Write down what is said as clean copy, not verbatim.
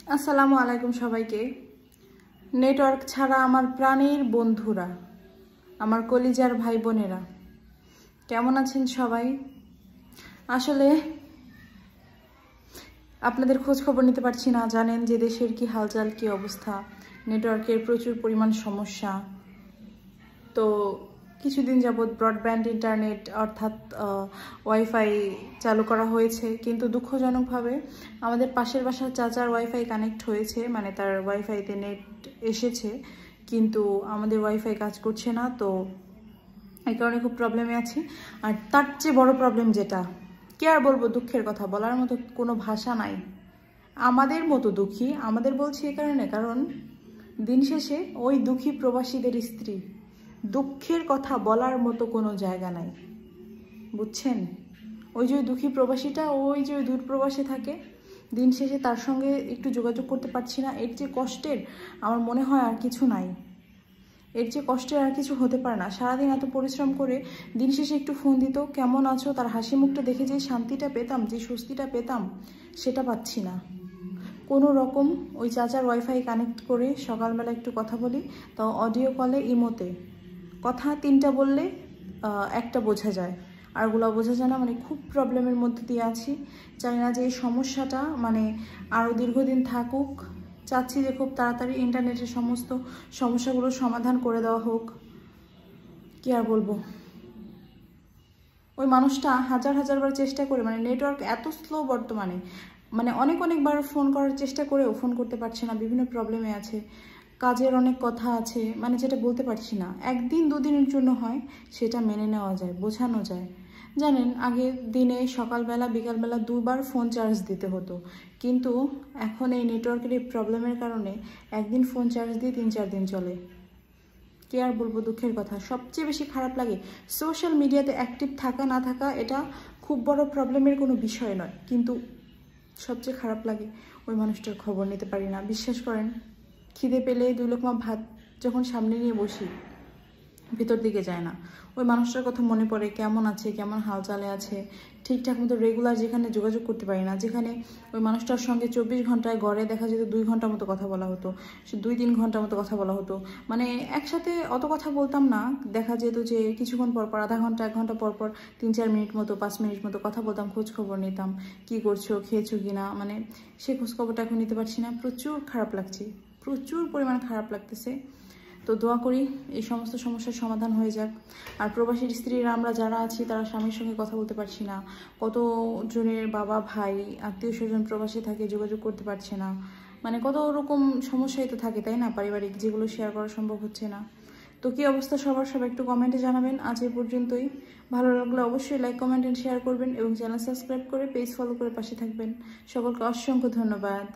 আসসালামু আলাইকুম সবাইকে। নেটওয়ার্ক ছাড়া আমার প্রাণের বন্ধুরা, আমার কলিজার ভাই বোনেরা, কেমন আছেন সবাই? আসলে আপনাদের খোঁজ খবর নিতে পারছি না। জানেন যে দেশের কি হালচাল, কি অবস্থা, নেটওয়ার্কের প্রচুর পরিমাণ সমস্যা। তো কিছুদিন যাবৎ ব্রডব্যান্ড ইন্টারনেট অর্থাৎ ওয়াইফাই চালু করা হয়েছে, কিন্তু দুঃখজনকভাবে আমাদের পাশের বাসার চাচার ওয়াইফাই কানেক্ট হয়েছে, মানে তার ওয়াইফাইতে নেট এসেছে, কিন্তু আমাদের ওয়াইফাই কাজ করছে না। তো এই কারণে খুব প্রবলেমে আছি। আর তার চেয়ে বড় প্রবলেম যেটা, কি আর বলবো, দুঃখের কথা বলার মতো কোনো ভাষা নাই। আমাদের মতো দুঃখী, আমাদের বলছি এ কারণে, কারণ দিন শেষে ওই দুঃখী প্রবাসীদের স্ত্রী, দুঃখের কথা বলার মতো কোনো জায়গা নাই, বুঝছেন? ওই যে দুঃখী প্রবাসীটা, ওই যে দূর প্রবাসে থাকে, দিন শেষে তার সঙ্গে একটু যোগাযোগ করতে পারছি না। এর যে কষ্টের আমার মনে হয় আর কিছু নাই, এর যে কষ্টের আর কিছু হতে পারে না। সারাদিন এত পরিশ্রম করে দিন শেষে একটু ফোন দিত, কেমন আছো, তার হাসি মুখটা দেখে যে শান্তিটা পেতাম, যে স্বস্তিটা পেতাম, সেটা পাচ্ছি না। কোনো রকম ওই চাচার ওয়াইফাই কানেক্ট করে সকালবেলা একটু কথা বলি, তাও অডিও কলে, ইমোতে কথা 3টা বললে 1টা বোঝা যায়, আরগুলো বোঝা যায় না। মানে খুব প্রবলেমের মধ্যে দিয়ে আছি। চাই না যে এই সমস্যাটা মানে আরও দীর্ঘদিন থাকুক। চাচ্ছি যে খুব তাড়াতাড়ি ইন্টারনেটের সমস্ত সমস্যাগুলোর সমাধান করে দেওয়া হোক। কি আর বলবো, ওই মানুষটা হাজারবার চেষ্টা করে, মানে নেটওয়ার্ক এত স্লো বর্তমানে, মানে অনেকবার ফোন করার চেষ্টা করেও ফোন করতে পারছে না, বিভিন্ন প্রবলেমে আছে, কাজের অনেক কথা আছে, মানে যেটা বলতে পারছি না। 1 দিন 2 দিনের জন্য হয়, সেটা মেনে নেওয়া যায়, বোঝানো যায়। জানেন, আগে দিনে সকালবেলা বিকালবেলা 2বার ফোন চার্জ দিতে হতো, কিন্তু এখন এই নেটওয়ার্কের এই প্রবলেমের কারণে একদিন ফোন চার্জ দিয়ে 3-4 দিন চলে। কি আর বলবো, দুঃখের কথা। সবচেয়ে বেশি খারাপ লাগে সোশ্যাল মিডিয়াতে অ্যাক্টিভ থাকা না থাকা, এটা খুব বড় প্রবলেমের কোনো বিষয় নয়, কিন্তু সবচেয়ে খারাপ লাগে ওই মানুষটার খবর নিতে পারি না। বিশ্বাস করেন, খিদে পেলে 2 লোকমা ভাত যখন সামনে নিয়ে বসি, ভিতর দিকে যায় না। ওই মানুষটার কথা মনে পড়ে, কেমন আছে, কেমন হালচালে আছে। ঠিকঠাক মতো রেগুলার যেখানে যোগাযোগ করতে পারি না, যেখানে ওই মানুষটার সঙ্গে 24 ঘন্টায় গড়ে দেখা যেত 2 ঘন্টা মতো কথা বলা হতো, 2-3 ঘন্টা মতো কথা বলা হতো। মানে একসাথে অত কথা বলতাম না, দেখা যেত যে কিছুক্ষণ পর পর, আধা ঘন্টা 1 ঘন্টা পর পর 3-4 মিনিট মতো, 5 মিনিট মতো কথা বলতাম, খোঁজ খবর নিতাম, কি করছো, খেয়েছো কিনা। মানে সে খোঁজ খবরটা এখন নিতে পারছি না। প্রচুর খারাপ লাগছে, প্রচুর পরিমাণ খারাপ লাগতেছে। তো দোয়া করি এই সমস্ত সমস্যার সমাধান হয়ে যাক। আর প্রবাসীর স্ত্রীরা আমরা যারা আছি, তারা স্বামীর সঙ্গে কথা বলতে পারছি না, কত জনের বাবা ভাই আত্মীয় স্বজন প্রবাসী থাকে, যোগাযোগ করতে পারছে না। মানে কত রকম সমস্যাই তো থাকে, তাই না, পারিবারিক, যেগুলো শেয়ার করা সম্ভব হচ্ছে না। তো কী অবস্থা সবার, সবাই একটু কমেন্টে জানাবেন। আজ এই পর্যন্তই। ভালো লাগলে অবশ্যই লাইক, কমেন্ট এন্ড শেয়ার করবেন এবং চ্যানেল সাবস্ক্রাইব করে পেজ ফলো করে পাশে থাকবেন। সকলকে অসংখ্য ধন্যবাদ।